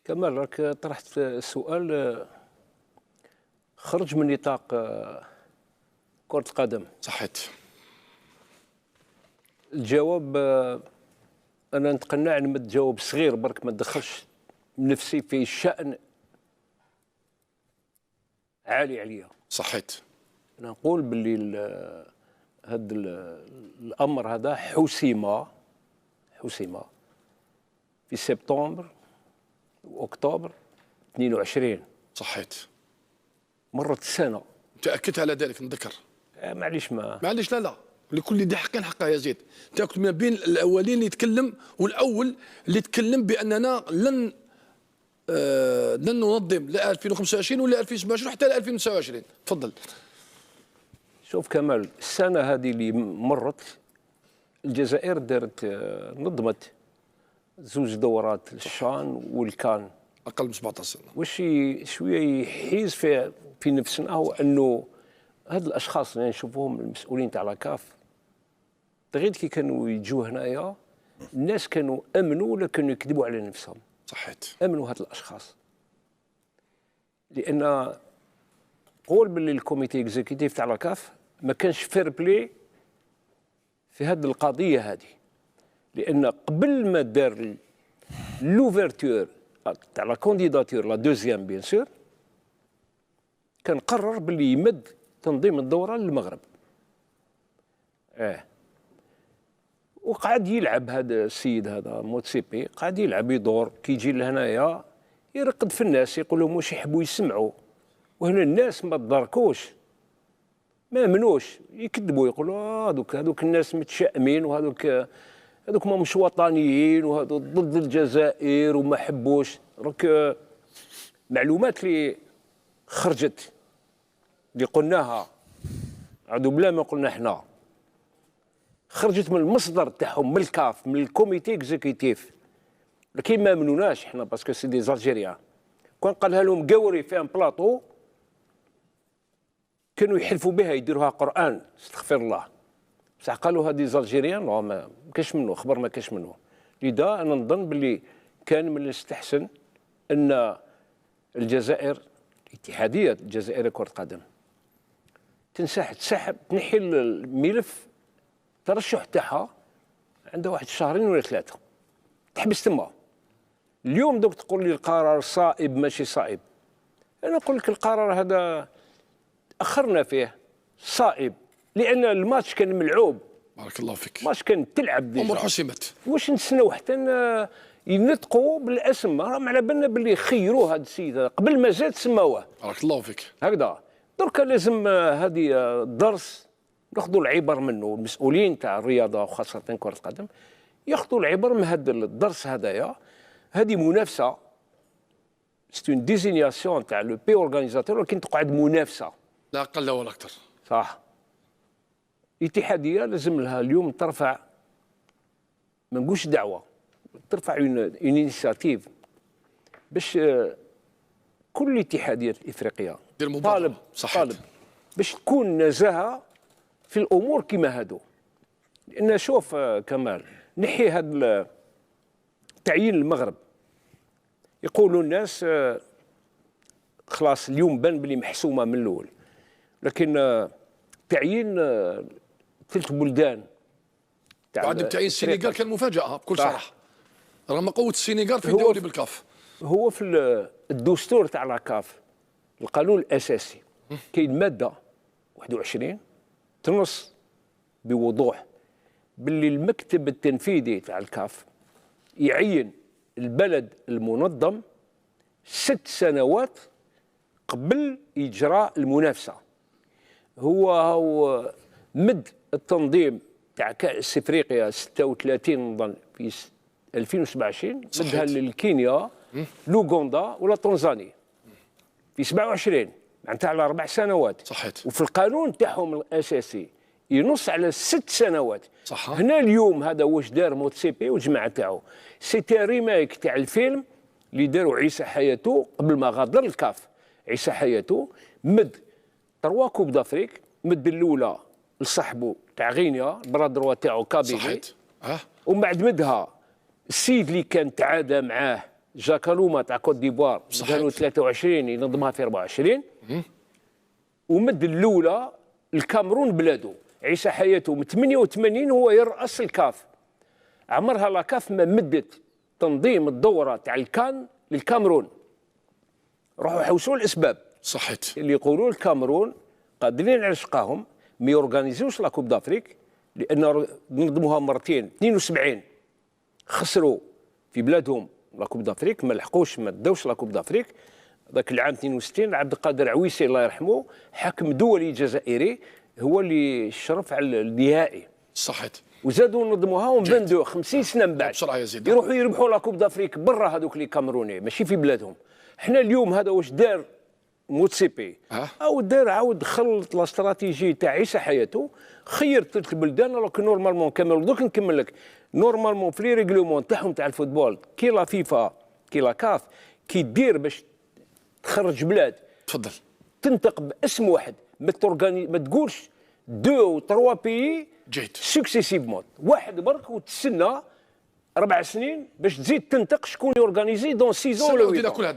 كمال راك طرحت سؤال خرج من نطاق كرة القدم. صحيت. الجواب أنا نتقنع نمد جواب صغير برك ما تدخلش نفسي في شأن عالي عليا. صحيت. أنا نقول باللي هذا الأمر هذا حسم في سبتمبر وأكتوبر 22. صحيت. مرت سنة. تأكدت على ذلك نذكر. معليش معليش لا لكل ذي حق حقه يا زيد. انت كنت ما بين الاولين اللي يتكلم والاول اللي يتكلم باننا لن ننظم لا 2025 ولا 2027 حتى ل 2029. تفضل. شوف كمال، السنة هذه اللي مرت الجزائر دارت نظمت زوج دورات الشان والكان. اقل من 17 سنة. واش شوية يحيز في نفسنا هو انه هاد الاشخاص اللي نشوفوهم المسؤولين تاع لاكاف غير كي كانوا يجوا هنايا الناس كانوا امنوا ولا كانوا يكذبوا على نفسهم. صحيت. امنوا هاد الاشخاص لان قول باللي الكوميتي اكزيكتيف تاع لاكاف ما كانش فير بلاي في هاد القضيه هذه، لان قبل ما دار لوفرتور تاع لا كونديداتور لا دوزيام بيان سور كان قرر باللي يمد تنظيم الدوره للمغرب. وقعد يلعب هذا السيد هذا موتسيبي، قعد يلعب يدور كي يجي لهنايا يرقد في الناس يقول لهم واش يحبوا يسمعوا، وهنا الناس ما تداركوش ما منوش يكذبوا يقولوا هذوك الناس متشائمين هذوك ما مش وطنيين وهذوك ضد الجزائر وما حبوش. راك معلومات اللي خرجت اللي قلناها عادوا بلا ما قلنا احنا خرجت من المصدر تاعهم من الكاف من الكوميتي اكزيكتيف، لكن ما منوناش احنا باسكو سي دي زالجيريان. كون قالها لهم قوري في ان بلاطو كانوا يحلفوا بها يديروها قران استغفر الله، بصح قالوا هذه زالجيريان ما كاش منه خبر ما كاش منه. لذا انا نظن باللي كان من الاستحسن ان الجزائر الاتحاديه الجزائريه كره القدم تسحب تنحي الملف الترشح تاعها عندها واحد شهرين ولا ثلاثه تحبس تما. اليوم دوك تقول لي القرار صائب ماشي صائب، انا نقول لك القرار هذا اخرنا فيه صائب لان الماتش كان ملعوب. بارك الله فيك. الماتش كان تلعب امور حسمت. واش نستناو حتى ينطقوا بالاسم؟ راهم على بالنا باللي خيروه هذا السيد قبل ما زاد سماوه. بارك الله فيك. هكذا درك لازم هذه الدرس ناخذوا العبر منه، المسؤولين تاع الرياضه وخاصه كره القدم ياخذوا العبر من هذا الدرس هذايا. هذه منافسه سي اون ديزينياسيون تاع لو بي اورغانيزاتور، ولكن تقعد منافسه لا اقل ولا اكثر. صح. الاتحاديه لازم لها اليوم ترفع ما نقولش دعوه، ترفع اون انيشيتيف باش كل الاتحاديات الافريقيه طالب باش تكون نزاهه في الامور كما هادو. لان شوف كمال نحي هذا تعيين المغرب يقولوا الناس خلاص اليوم بان بلي محسومه من الاول، لكن تعيين 3 بلدان بعد تعيين السنغال كان مفاجاه بكل صراحه رغم قوه السنغال في الدوري بالكاف. هو في الدستور تاع لاكاف القانون الاساسي كاين ماده 21 تنص بوضوح باللي المكتب التنفيذي تاع الكاف يعين البلد المنظم 6 سنوات قبل اجراء المنافسه. هو مد التنظيم تاع كاس افريقيا 36 نظن في 2027 مدها للكينيا لوغندا ولا تنزانيا في 27 معناتها على 4 سنوات. صحيت. وفي القانون تاعهم الاساسي ينص على 6 سنوات. صح. هنا اليوم هذا واش دار موتسيبي والجماعه تاعو سيتي ريميك تاع الفيلم اللي داروا عيسى حياته قبل ما غادر الكاف. عيسى حياته مد 3 كوب دافريك، مد الاولى لصاحبه تاع غينيا البرادروا تاعو كابيلي. صحيت. ومن بعد مدها السيد اللي كان تعادى معاه جاكالوما تاع كوت ديفوار كانوا 23 ينظمها في 24. ومد الاولى الكامرون بلادو عيسى حياته من 88 هو يرأس الكاف. عمرها لاكاف ما مدت تنظيم الدوره تاع الكان للكامرون. روحوا حوسوا الاسباب. صحيت. اللي يقولوا الكامرون قادرين على شقاهم ما يورغانيزيوش لا كوب دافريك لان نظموها مرتين 72 خسروا في بلادهم لا كوب دافريك ما لحقوش ما داوش لا كوب دافريك. ذاك العام 62 عبد القادر عويسي الله يرحمه حكم دولي جزائري هو اللي شرف على النهائي. صحيت. وزادوا نظموها ومن 22 50 سنه من بعد بسرعه يا زيد يروحوا يربحوا لا كوب دافريك برا هذوك لي كامروني ماشي في بلادهم. احنا اليوم هذا واش دار موتسيبي او دار عاود خلط الاستراتيجي تاع عيسى حياته خير ثلاث البلدان لو كان نورمالمون كامل. دوك نكمل لك نورمالمون في لي ريغلومون تاعهم تاع الفوتبول كي لا فيفا كي لا كاف كي دير باش تخرج بلاد تفضل تنطق باسم واحد ما تقولش دو و تروا بيي جيد سكسيسيفمون واحد برك وتسنى 4 سنين باش تزيد تنطق شكون يورغانيزي دون 6 ولا 8.